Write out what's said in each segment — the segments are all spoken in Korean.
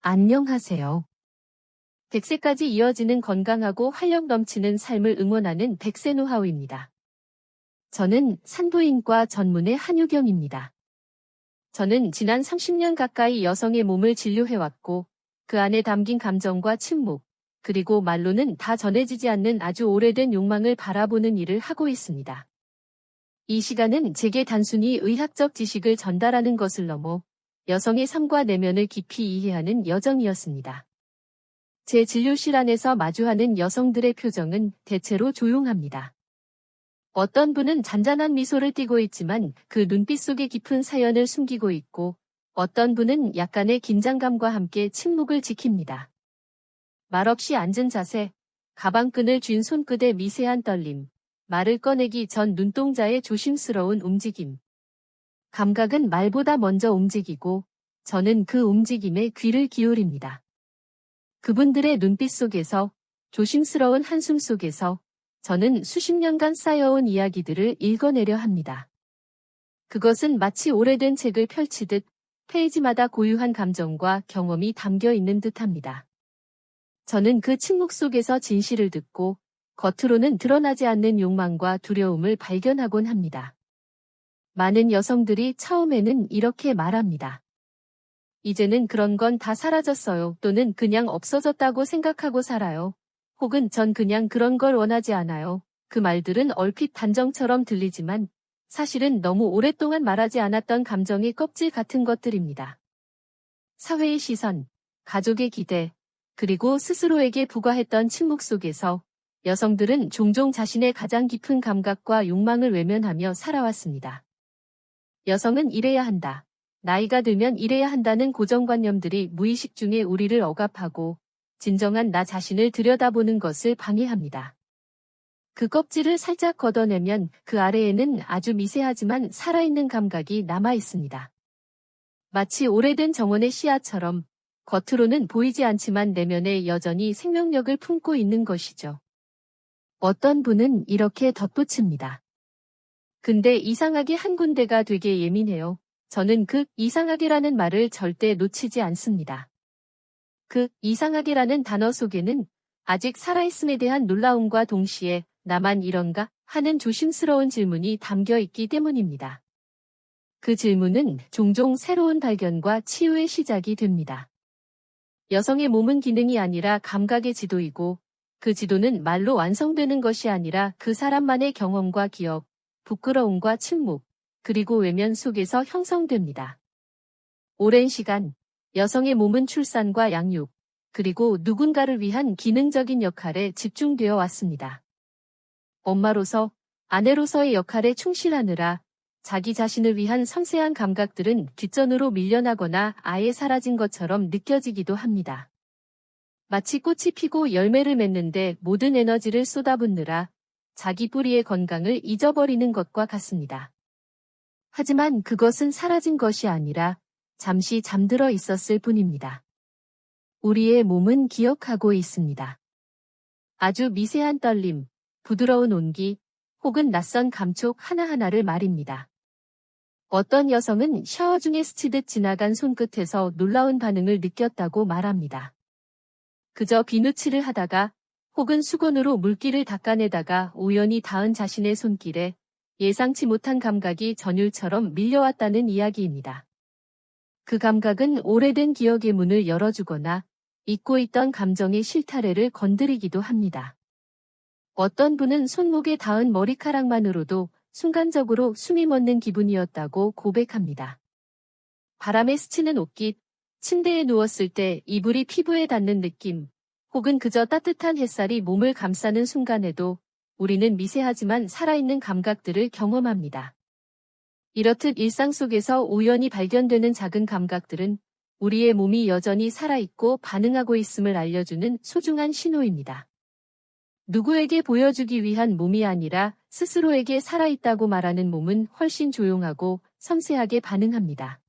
안녕하세요. 100세까지 이어지는 건강하고 활력 넘치는 삶을 응원하는 백세 노하우입니다. 저는 산부인과 전문의 한유경입니다. 저는 지난 30년 가까이 여성의 몸을 진료해왔고 그 안에 담긴 감정과 침묵, 그리고 말로는 다 전해지지 않는 아주 오래된 욕망을 바라보는 일을 하고 있습니다. 이 시간은 제게 단순히 의학적 지식을 전달하는 것을 넘어 여성의 삶과 내면을 깊이 이해하는 여정이었습니다. 제 진료실 안에서 마주하는 여성들의 표정은 대체로 조용합니다. 어떤 분은 잔잔한 미소를 띠고 있지만 그 눈빛 속에 깊은 사연을 숨기고 있고, 어떤 분은 약간의 긴장감과 함께 침묵을 지킵니다. 말없이 앉은 자세, 가방끈을 쥔 손끝의 미세한 떨림, 말을 꺼내기 전 눈동자의 조심스러운 움직임. 감각은 말보다 먼저 움직이고, 저는 그 움직임에 귀를 기울입니다. 그분들의 눈빛 속에서, 조심스러운 한숨 속에서, 저는 수십 년간 쌓여온 이야기들을 읽어내려 합니다. 그것은 마치 오래된 책을 펼치듯 페이지마다 고유한 감정과 경험이 담겨 있는 듯합니다. 저는 그 침묵 속에서 진실을 듣고 겉으로는 드러나지 않는 욕망과 두려움을 발견하곤 합니다. 많은 여성들이 처음에는 이렇게 말합니다. 이제는 그런 건 다 사라졌어요. 또는 그냥 없어졌다고 생각하고 살아요. 혹은 전 그냥 그런 걸 원하지 않아요. 그 말들은 얼핏 단정처럼 들리지만 사실은 너무 오랫동안 말하지 않았던 감정의 껍질 같은 것들입니다. 사회의 시선, 가족의 기대, 그리고 스스로에게 부과했던 침묵 속에서 여성들은 종종 자신의 가장 깊은 감각과 욕망을 외면하며 살아왔습니다. 여성은 이래야 한다. 나이가 들면 이래야 한다는 고정관념들이 무의식 중에 우리를 억압하고 진정한 나 자신을 들여다보는 것을 방해합니다. 그 껍질을 살짝 걷어내면 그 아래에는 아주 미세하지만 살아있는 감각이 남아 있습니다. 마치 오래된 정원의 씨앗처럼 겉으로는 보이지 않지만 내면에 여전히 생명력을 품고 있는 것이죠. 어떤 분은 이렇게 덧붙입니다. 근데 이상하게 한 군데가 되게 예민해요. 저는 그 이상하게라는 말을 절대 놓치지 않습니다. 그 이상하게라는 단어 속에는 아직 살아있음에 대한 놀라움과 동시에 나만 이런가 하는 조심스러운 질문이 담겨 있기 때문입니다. 그 질문은 종종 새로운 발견과 치유의 시작이 됩니다. 여성의 몸은 기능이 아니라 감각의 지도이고 그 지도는 말로 완성되는 것이 아니라 그 사람만의 경험과 기억, 부끄러움과 침묵, 그리고 외면 속에서 형성됩니다. 오랜 시간, 여성의 몸은 출산과 양육, 그리고 누군가를 위한 기능적인 역할에 집중되어 왔습니다. 엄마로서, 아내로서의 역할에 충실하느라 자기 자신을 위한 섬세한 감각들은 뒷전으로 밀려나거나 아예 사라진 것처럼 느껴지기도 합니다. 마치 꽃이 피고 열매를 맺는데 모든 에너지를 쏟아붓느라 자기 뿌리의 건강을 잊어버리는 것과 같습니다. 하지만 그것은 사라진 것이 아니라 잠시 잠들어 있었을 뿐입니다. 우리의 몸은 기억하고 있습니다. 아주 미세한 떨림, 부드러운 온기, 혹은 낯선 감촉 하나하나를 말입니다. 어떤 여성은 샤워 중에 스치듯 지나간 손끝에서 놀라운 반응을 느꼈다고 말합니다. 그저 비누칠을 하다가 혹은 수건으로 물기를 닦아내다가 우연히 닿은 자신의 손길에 예상치 못한 감각이 전율처럼 밀려왔다는 이야기입니다. 그 감각은 오래된 기억의 문을 열어주거나 잊고 있던 감정의 실타래를 건드리기도 합니다. 어떤 분은 손목에 닿은 머리카락만으로도 순간적으로 숨이 멎는 기분이었다고 고백합니다. 바람에 스치는 옷깃, 침대에 누웠을 때 이불이 피부에 닿는 느낌, 혹은 그저 따뜻한 햇살이 몸을 감싸는 순간에도 우리는 미세하지만 살아있는 감각들을 경험합니다. 이렇듯 일상 속에서 우연히 발견되는 작은 감각들은 우리의 몸이 여전히 살아있고 반응하고 있음을 알려주는 소중한 신호입니다. 누구에게 보여주기 위한 몸이 아니라 스스로에게 살아있다고 말하는 몸은 훨씬 조용하고 섬세하게 반응합니다.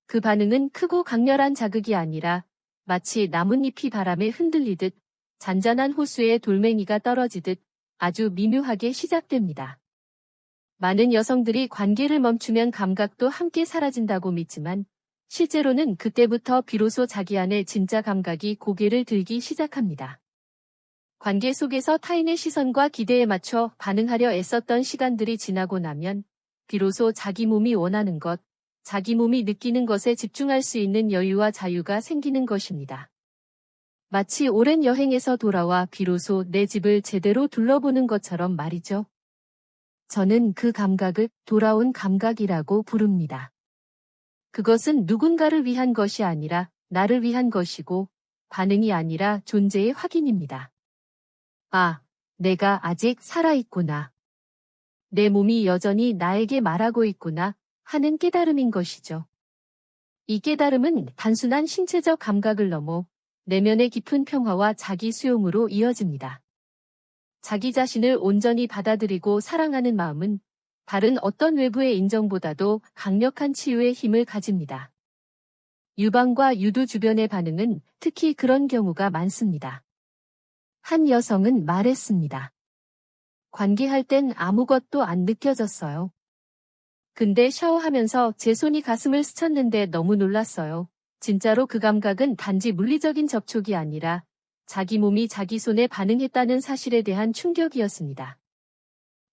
그 반응은 크고 강렬한 자극이 아니라 마치 나뭇잎이 바람에 흔들리듯 잔잔한 호수에 돌멩이가 떨어지듯 아주 미묘하게 시작됩니다. 많은 여성들이 관계를 멈추면 감각도 함께 사라진다고 믿지만 실제로는 그때부터 비로소 자기 안에 진짜 감각이 고개를 들기 시작합니다. 관계 속에서 타인의 시선과 기대에 맞춰 반응하려 애썼던 시간들이 지나고 나면 비로소 자기 몸이 원하는 것, 자기 몸이 느끼는 것에 집중할 수 있는 여유와 자유가 생기는 것입니다. 마치 오랜 여행에서 돌아와 비로소 내 집을 제대로 둘러보는 것처럼 말이죠. 저는 그 감각을 돌아온 감각이라고 부릅니다. 그것은 누군가를 위한 것이 아니라 나를 위한 것이고 반응이 아니라 존재의 확인입니다. 아, 내가 아직 살아있구나. 내 몸이 여전히 나에게 말하고 있구나 하는 깨달음인 것이죠. 이 깨달음은 단순한 신체적 감각을 넘어 내면의 깊은 평화와 자기 수용으로 이어집니다. 자기 자신을 온전히 받아들이고 사랑하는 마음은 다른 어떤 외부의 인정보다도 강력한 치유의 힘을 가집니다. 유방과 유두 주변의 반응은 특히 그런 경우가 많습니다. 한 여성은 말했습니다. 관계할 땐 아무것도 안 느껴졌어요. 근데 샤워하면서 제 손이 가슴을 스쳤는데 너무 놀랐어요. 진짜로 그 감각은 단지 물리적인 접촉이 아니라 자기 몸이 자기 손에 반응했다는 사실에 대한 충격이었습니다.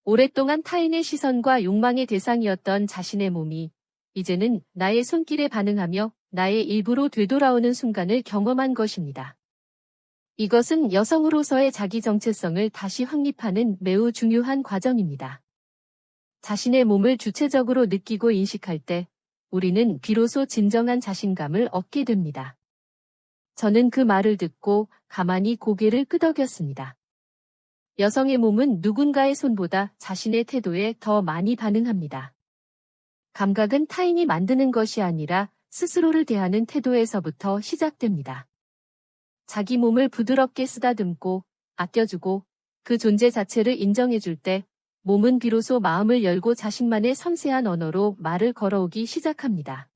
오랫동안 타인의 시선과 욕망의 대상이었던 자신의 몸이 이제는 나의 손길에 반응하며 나의 일부로 되돌아오는 순간을 경험한 것입니다. 이것은 여성으로서의 자기 정체성을 다시 확립하는 매우 중요한 과정입니다. 자신의 몸을 주체적으로 느끼고 인식할 때 우리는 비로소 진정한 자신감을 얻게 됩니다. 저는 그 말을 듣고 가만히 고개를 끄덕였습니다. 여성의 몸은 누군가의 손보다 자신의 태도에 더 많이 반응합니다. 감각은 타인이 만드는 것이 아니라 스스로를 대하는 태도에서부터 시작됩니다. 자기 몸을 부드럽게 쓰다듬고 아껴주고 그 존재 자체를 인정해줄 때 몸은 비로소 마음을 열고 자신만의 섬세한 언어로 말을 걸어오기 시작합니다.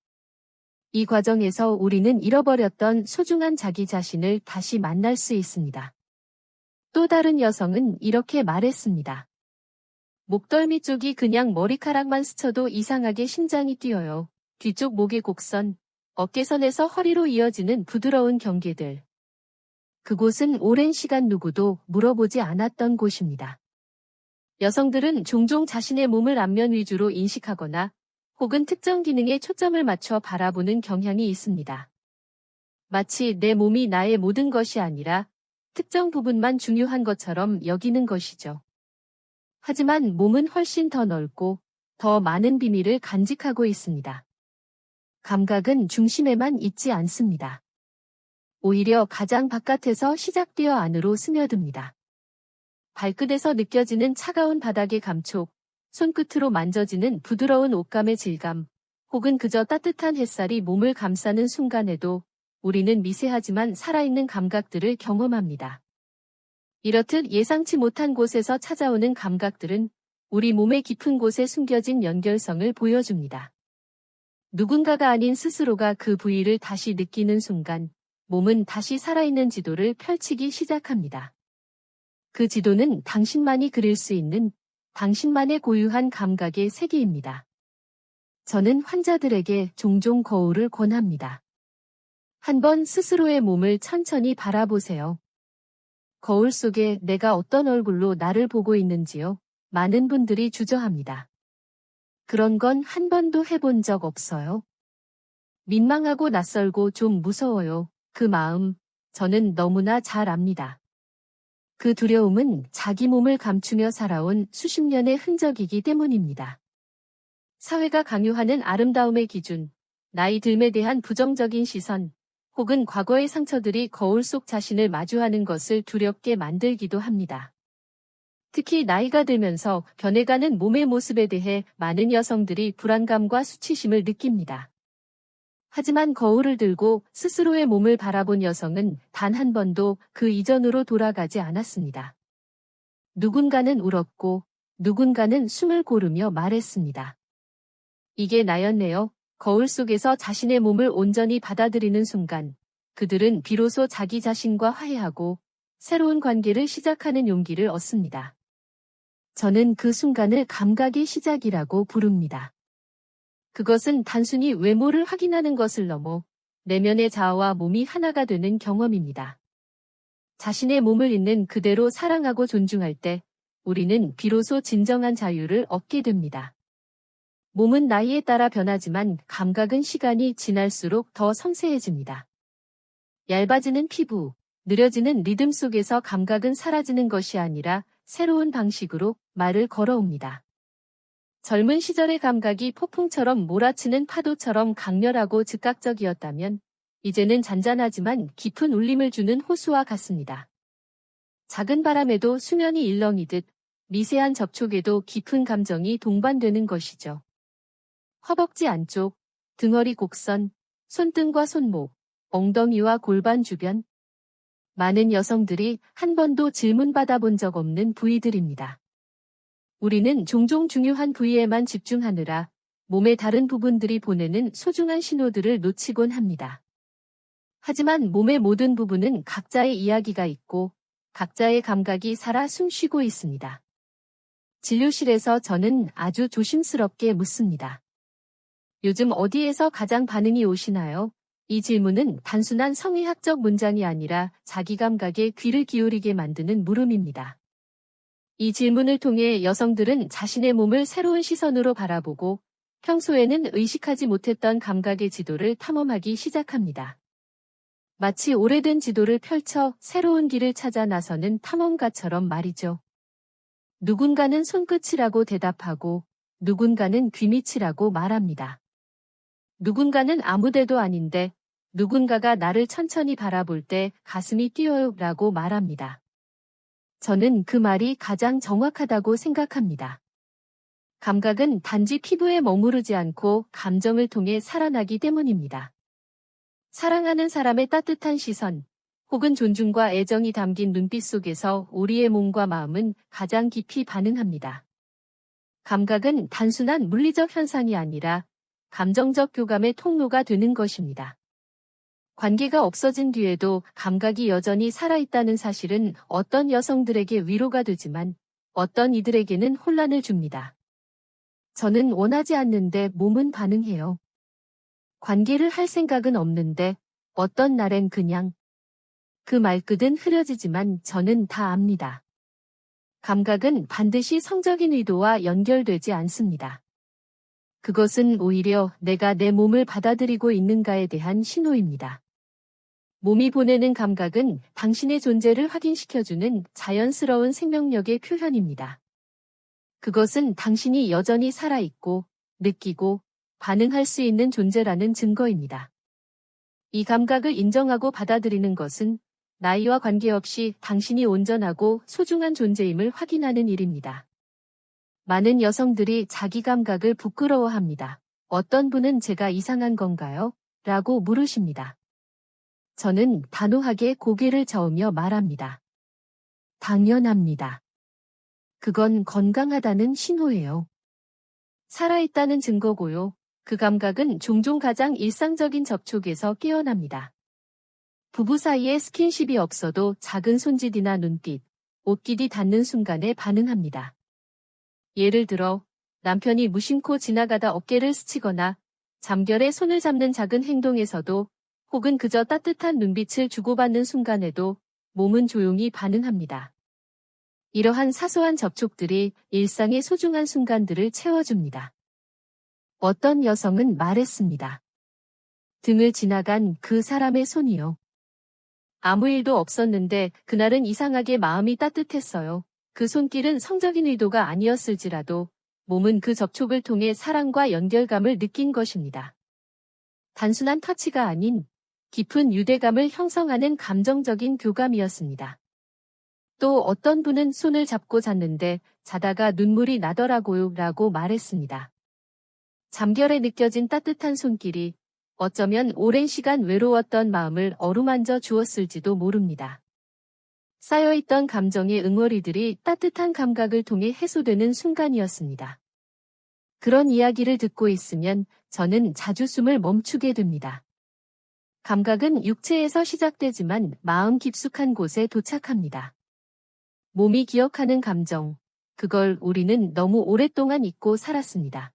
이 과정에서 우리는 잃어버렸던 소중한 자기 자신을 다시 만날 수 있습니다. 또 다른 여성은 이렇게 말했습니다. 목덜미 쪽이 그냥 머리카락만 스쳐도 이상하게 심장이 뛰어요. 뒤쪽 목의 곡선, 어깨선에서 허리로 이어지는 부드러운 경계들. 그곳은 오랜 시간 누구도 물어보지 않았던 곳입니다. 여성들은 종종 자신의 몸을 안면 위주로 인식하거나 혹은 특정 기능에 초점을 맞춰 바라보는 경향이 있습니다. 마치 내 몸이 나의 모든 것이 아니라 특정 부분만 중요한 것처럼 여기는 것이죠. 하지만 몸은 훨씬 더 넓고 더 많은 비밀을 간직하고 있습니다. 감각은 중심에만 있지 않습니다. 오히려 가장 바깥에서 시작되어 안으로 스며듭니다. 발끝에서 느껴지는 차가운 바닥의 감촉, 손끝으로 만져지는 부드러운 옷감의 질감, 혹은 그저 따뜻한 햇살이 몸을 감싸는 순간에도 우리는 미세하지만 살아있는 감각들을 경험합니다. 이렇듯 예상치 못한 곳에서 찾아오는 감각들은 우리 몸의 깊은 곳에 숨겨진 연결성을 보여줍니다. 누군가가 아닌 스스로가 그 부위를 다시 느끼는 순간 몸은 다시 살아있는 지도를 펼치기 시작합니다. 그 지도는 당신만이 그릴 수 있는 당신만의 고유한 감각의 세계입니다. 저는 환자들에게 종종 거울을 권합니다. 한번 스스로의 몸을 천천히 바라보세요. 거울 속에 내가 어떤 얼굴로 나를 보고 있는지요? 많은 분들이 주저합니다. 그런 건 한 번도 해본 적 없어요. 민망하고 낯설고 좀 무서워요. 그 마음, 저는 너무나 잘 압니다. 그 두려움은 자기 몸을 감추며 살아온 수십 년의 흔적이기 때문입니다. 사회가 강요하는 아름다움의 기준, 나이 듦에 대한 부정적인 시선, 혹은 과거의 상처들이 거울 속 자신을 마주하는 것을 두렵게 만들기도 합니다. 특히 나이가 들면서 변해가는 몸의 모습에 대해 많은 여성들이 불안감과 수치심을 느낍니다. 하지만 거울을 들고 스스로의 몸을 바라본 여성은 단 한 번도 그 이전으로 돌아가지 않았습니다. 누군가는 울었고 누군가는 숨을 고르며 말했습니다. 이게 나였네요. 거울 속에서 자신의 몸을 온전히 받아들이는 순간 그들은 비로소 자기 자신과 화해하고 새로운 관계를 시작하는 용기를 얻습니다. 저는 그 순간을 감각의 시작이라고 부릅니다. 그것은 단순히 외모를 확인하는 것을 넘어 내면의 자아와 몸이 하나가 되는 경험입니다. 자신의 몸을 있는 그대로 사랑하고 존중할 때 우리는 비로소 진정한 자유를 얻게 됩니다. 몸은 나이에 따라 변하지만 감각은 시간이 지날수록 더 섬세해집니다. 얇아지는 피부, 느려지는 리듬 속에서 감각은 사라지는 것이 아니라 새로운 방식으로 말을 걸어옵니다. 젊은 시절의 감각이 폭풍처럼 몰아치는 파도처럼 강렬하고 즉각적이었다면 이제는 잔잔하지만 깊은 울림을 주는 호수와 같습니다. 작은 바람에도 수면이 일렁이듯 미세한 접촉에도 깊은 감정이 동반되는 것이죠. 허벅지 안쪽, 등허리 곡선, 손등과 손목, 엉덩이와 골반 주변. 많은 여성들이 한 번도 질문받아 본 적 없는 부위들입니다. 우리는 종종 중요한 부위에만 집중하느라 몸의 다른 부분들이 보내는 소중한 신호들을 놓치곤 합니다. 하지만 몸의 모든 부분은 각자의 이야기가 있고 각자의 감각이 살아 숨쉬고 있습니다. 진료실에서 저는 아주 조심스럽게 묻습니다. 요즘 어디에서 가장 반응이 오시나요? 이 질문은 단순한 성의학적 문장이 아니라 자기 감각에 귀를 기울이게 만드는 물음입니다. 이 질문을 통해 여성들은 자신의 몸을 새로운 시선으로 바라보고 평소에는 의식하지 못했던 감각의 지도를 탐험하기 시작합니다. 마치 오래된 지도를 펼쳐 새로운 길을 찾아 나서는 탐험가처럼 말이죠. 누군가는 손끝이라고 대답하고 누군가는 귀밑이라고 말합니다. 누군가는 아무데도 아닌데 누군가가 나를 천천히 바라볼 때 가슴이 뛰어요 라고 말합니다. 저는 그 말이 가장 정확하다고 생각합니다. 감각은 단지 피부에 머무르지 않고 감정을 통해 살아나기 때문입니다. 사랑하는 사람의 따뜻한 시선, 혹은 존중과 애정이 담긴 눈빛 속에서 우리의 몸과 마음은 가장 깊이 반응합니다. 감각은 단순한 물리적 현상이 아니라 감정적 교감의 통로가 되는 것입니다. 관계가 없어진 뒤에도 감각이 여전히 살아있다는 사실은 어떤 여성들에게 위로가 되지만 어떤 이들에게는 혼란을 줍니다. 저는 원하지 않는데 몸은 반응해요. 관계를 할 생각은 없는데 어떤 날엔 그냥. 그 말끝은 흐려지지만 저는 다 압니다. 감각은 반드시 성적인 의도와 연결되지 않습니다. 그것은 오히려 내가 내 몸을 받아들이고 있는가에 대한 신호입니다. 몸이 보내는 감각은 당신의 존재를 확인시켜주는 자연스러운 생명력의 표현입니다. 그것은 당신이 여전히 살아있고, 느끼고, 반응할 수 있는 존재라는 증거입니다. 이 감각을 인정하고 받아들이는 것은 나이와 관계없이 당신이 온전하고 소중한 존재임을 확인하는 일입니다. 많은 여성들이 자기 감각을 부끄러워합니다. 어떤 분은 제가 이상한 건가요? 라고 물으십니다. 저는 단호하게 고개를 저으며 말합니다. 당연합니다. 그건 건강하다는 신호예요. 살아있다는 증거고요. 그 감각은 종종 가장 일상적인 접촉에서 깨어납니다. 부부 사이에 스킨십이 없어도 작은 손짓이나 눈빛, 옷깃이 닿는 순간에 반응합니다. 예를 들어 남편이 무심코 지나가다 어깨를 스치거나 잠결에 손을 잡는 작은 행동에서도 혹은 그저 따뜻한 눈빛을 주고받는 순간에도 몸은 조용히 반응합니다. 이러한 사소한 접촉들이 일상의 소중한 순간들을 채워줍니다. 어떤 여성은 말했습니다. 등을 지나간 그 사람의 손이요. 아무 일도 없었는데 그날은 이상하게 마음이 따뜻했어요. 그 손길은 성적인 의도가 아니었을지라도 몸은 그 접촉을 통해 사랑과 연결감을 느낀 것입니다. 단순한 터치가 아닌 깊은 유대감을 형성하는 감정적인 교감이었습니다. 또 어떤 분은 손을 잡고 잤는데 자다가 눈물이 나더라고요 라고 말했습니다. 잠결에 느껴진 따뜻한 손길이 어쩌면 오랜 시간 외로웠던 마음을 어루만져 주었을지도 모릅니다. 쌓여있던 감정의 응어리들이 따뜻한 감각을 통해 해소되는 순간이었습니다. 그런 이야기를 듣고 있으면 저는 자주 숨을 멈추게 됩니다. 감각은 육체에서 시작되지만 마음 깊숙한 곳에 도착합니다. 몸이 기억하는 감정, 그걸 우리는 너무 오랫동안 잊고 살았습니다.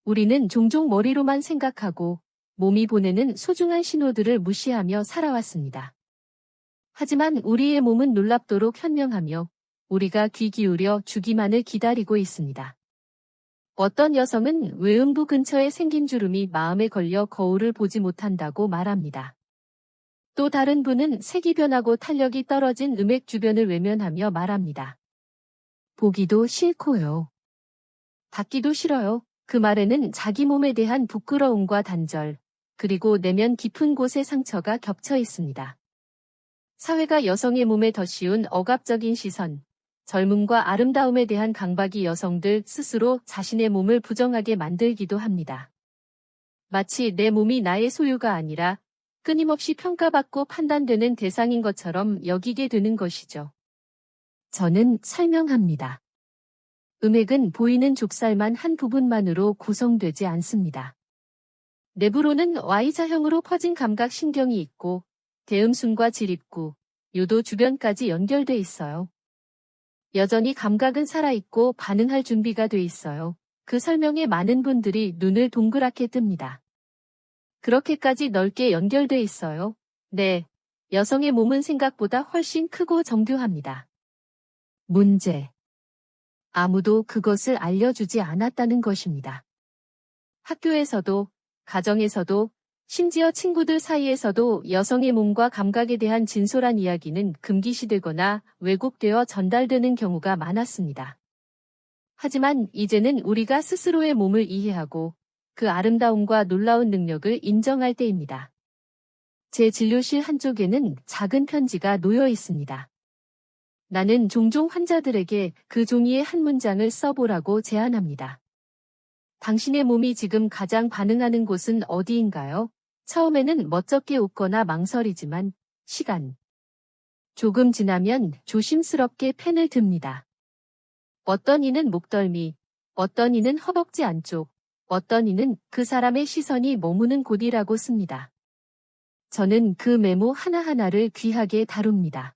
우리는 종종 머리로만 생각하고 몸이 보내는 소중한 신호들을 무시하며 살아왔습니다. 하지만 우리의 몸은 놀랍도록 현명하며 우리가 귀 기울여 주기만을 기다리고 있습니다. 어떤 여성은 외음부 근처에 생긴 주름이 마음에 걸려 거울을 보지 못한다고 말합니다. 또 다른 분은 색이 변하고 탄력이 떨어진 음액 주변을 외면하며 말합니다. 보기도 싫고요. 닿기도 싫어요. 그 말에는 자기 몸에 대한 부끄러움과 단절, 그리고 내면 깊은 곳의 상처가 겹쳐 있습니다. 사회가 여성의 몸에 더 씌운 억압적인 시선, 젊음과 아름다움에 대한 강박이 여성들 스스로 자신의 몸을 부정하게 만들기도 합니다. 마치 내 몸이 나의 소유가 아니라 끊임없이 평가받고 판단되는 대상인 것처럼 여기게 되는 것이죠. 저는 설명합니다. 음액은 보이는 족살만 한 부분만으로 구성되지 않습니다. 내부로는 Y자형으로 퍼진 감각 신경이 있고 대음순과 지립구, 요도 주변까지 연결돼 있어요. 여전히 감각은 살아있고 반응할 준비가 돼 있어요. 그 설명에 많은 분들이 눈을 동그랗게 뜹니다. 그렇게까지 넓게 연결돼 있어요. 네, 여성의 몸은 생각보다 훨씬 크고 정교합니다. 문제. 아무도 그것을 알려주지 않았다는 것입니다. 학교에서도, 가정에서도, 심지어 친구들 사이에서도 여성의 몸과 감각에 대한 진솔한 이야기는 금기시되거나 왜곡되어 전달되는 경우가 많았습니다. 하지만 이제는 우리가 스스로의 몸을 이해하고 그 아름다움과 놀라운 능력을 인정할 때입니다. 제 진료실 한쪽에는 작은 편지가 놓여 있습니다. 나는 종종 환자들에게 그 종이의 한 문장을 써보라고 제안합니다. 당신의 몸이 지금 가장 반응하는 곳은 어디인가요? 처음에는 멋쩍게 웃거나 망설이지만 시간. 조금 지나면 조심스럽게 펜을 듭니다. 어떤 이는 목덜미, 어떤 이는 허벅지 안쪽, 어떤 이는 그 사람의 시선이 머무는 곳이라고 씁니다. 저는 그 메모 하나하나를 귀하게 다룹니다.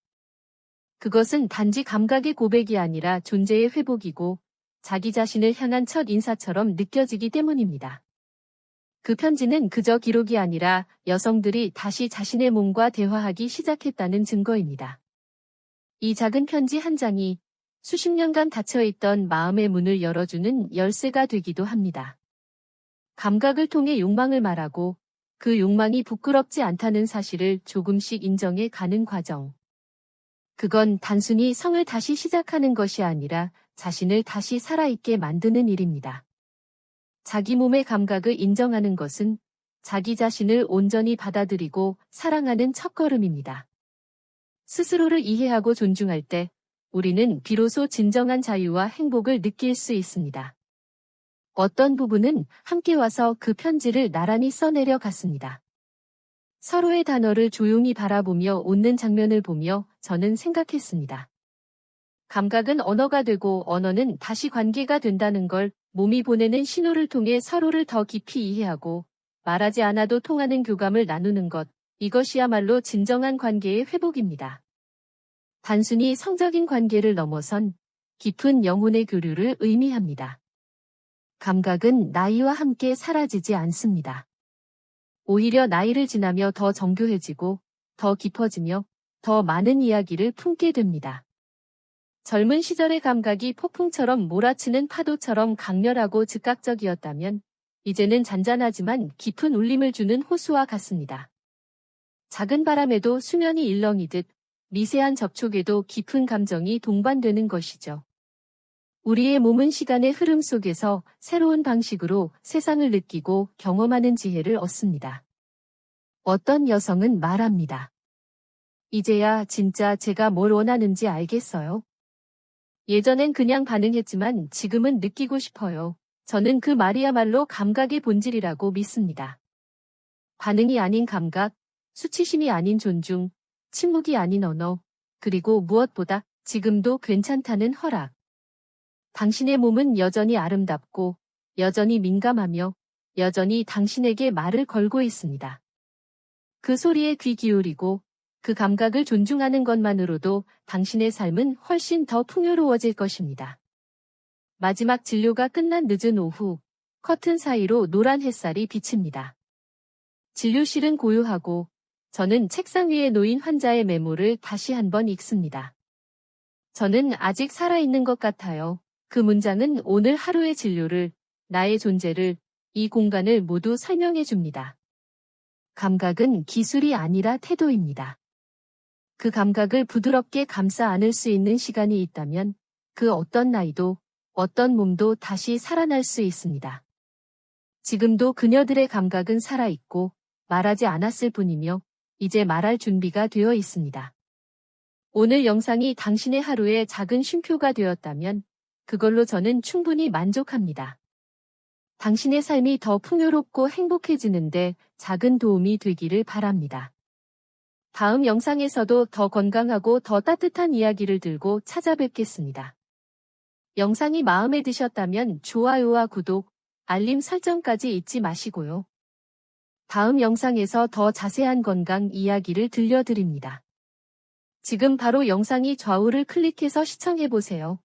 그것은 단지 감각의 고백이 아니라 존재의 회복이고 자기 자신을 향한 첫 인사처럼 느껴지기 때문입니다. 그 편지는 그저 기록이 아니라 여성들이 다시 자신의 몸과 대화하기 시작했다는 증거입니다. 이 작은 편지 한 장이 수십 년간 닫혀있던 마음의 문을 열어주는 열쇠가 되기도 합니다. 감각을 통해 욕망을 말하고 그 욕망이 부끄럽지 않다는 사실을 조금씩 인정해 가는 과정. 그건 단순히 성을 다시 시작하는 것이 아니라 자신을 다시 살아있게 만드는 일입니다. 자기 몸의 감각을 인정하는 것은 자기 자신을 온전히 받아들이고 사랑하는 첫걸음입니다. 스스로를 이해하고 존중할 때 우리는 비로소 진정한 자유와 행복을 느낄 수 있습니다. 어떤 부부는 함께 와서 그 편지를 나란히 써내려 갔습니다. 서로의 단어를 조용히 바라보며 웃는 장면을 보며 저는 생각했습니다. 감각은 언어가 되고 언어는 다시 관계가 된다는 걸 몸이 보내는 신호를 통해 서로를 더 깊이 이해하고 말하지 않아도 통하는 교감을 나누는 것, 이것이야말로 진정한 관계의 회복입니다. 단순히 성적인 관계를 넘어선 깊은 영혼의 교류를 의미합니다. 감각은 나이와 함께 사라지지 않습니다. 오히려 나이를 지나며 더 정교해지고 더 깊어지며 더 많은 이야기를 품게 됩니다. 젊은 시절의 감각이 폭풍처럼 몰아치는 파도처럼 강렬하고 즉각적이었다면 이제는 잔잔하지만 깊은 울림을 주는 호수와 같습니다. 작은 바람에도 수면이 일렁이듯 미세한 접촉에도 깊은 감정이 동반되는 것이죠. 우리의 몸은 시간의 흐름 속에서 새로운 방식으로 세상을 느끼고 경험하는 지혜를 얻습니다. 어떤 여성은 말합니다. 이제야 진짜 제가 뭘 원하는지 알겠어요. 예전엔 그냥 반응했지만 지금은 느끼고 싶어요. 저는 그 말이야말로 감각의 본질이라고 믿습니다. 반응이 아닌 감각, 수치심이 아닌 존중, 침묵이 아닌 언어, 그리고 무엇보다 지금도 괜찮다는 허락. 당신의 몸은 여전히 아름답고 여전히 민감하며 여전히 당신에게 말을 걸고 있습니다. 그 소리에 귀 기울이고 그 감각을 존중하는 것만으로도 당신의 삶은 훨씬 더 풍요로워질 것입니다. 마지막 진료가 끝난 늦은 오후, 커튼 사이로 노란 햇살이 비칩니다. 진료실은 고요하고 저는 책상 위에 놓인 환자의 메모를 다시 한번 읽습니다. 저는 아직 살아있는 것 같아요. 그 문장은 오늘 하루의 진료를, 나의 존재를, 이 공간을 모두 설명해 줍니다. 감각은 기술이 아니라 태도입니다. 그 감각을 부드럽게 감싸 안을 수 있는 시간이 있다면 그 어떤 나이도, 어떤 몸도 다시 살아날 수 있습니다. 지금도 그녀들의 감각은 살아있고 말하지 않았을 뿐이며 이제 말할 준비가 되어 있습니다. 오늘 영상이 당신의 하루의 작은 쉼표가 되었다면 그걸로 저는 충분히 만족합니다. 당신의 삶이 더 풍요롭고 행복해지는데 작은 도움이 되기를 바랍니다. 다음 영상에서도 더 건강하고 더 따뜻한 이야기를 들고 찾아뵙겠습니다. 영상이 마음에 드셨다면 좋아요와 구독, 알림 설정까지 잊지 마시고요. 다음 영상에서 더 자세한 건강 이야기를 들려드립니다. 지금 바로 영상이 좌우를 클릭해서 시청해보세요.